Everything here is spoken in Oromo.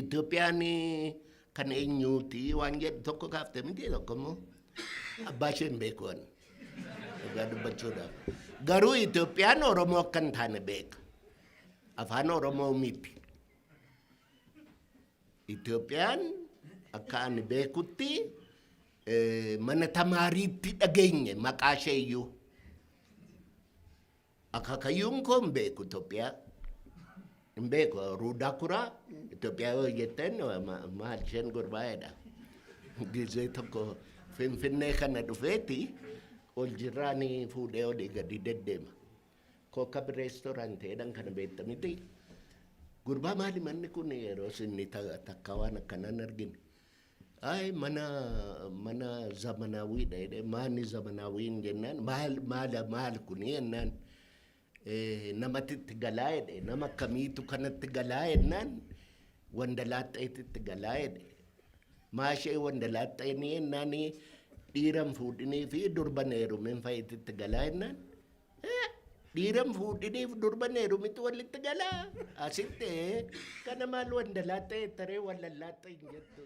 Itoophiyaan kan eenyuuti waan jedhu tokko kaaftee miti tokko immoo abbaa ishee hin beeku ani. Dhugaa dubbachuudhaaf. Garuu Itoophiyaan Oromoo akka hin taane beeka. Afaan Oromoo miti. Itoophiyaan akka ani beekutti mana tamaariitti dhageenye maqaa ishee iyyuu. Akaakayyuun koo hin beeku Itoophiyaa. Hin beeku Ruudaa Kuraa Itoophiyaa yoo jettan maal isheen gurbaa'eedha. Gizee tokko Finfinnee kana dhufeeti ol jirraanii fuudhee olii gadi deddeema. Kookab reestooraantiidhaan kana beekta miti. Gurbaa maali manni kun yeroo inni takka waan akkanaan argine. Ay mana zamanaawiidha jedhee maani zamanaawiin jennaan maal kuni jennaan. Namatti itti galaa jedhe nama akkamiitu kanatti galaa jennaan wandalaaxxeetitti galaa jedhe maashee wandalaaxxeenii jennaan dhiiran fuudhinii fi durban heerumin fayyititti galaa jennaan dhiiran fuudhiniif durban heerumitti walitti galaa asitti kana maal wandalaaxxee taree wallallaaxxee hin jettu.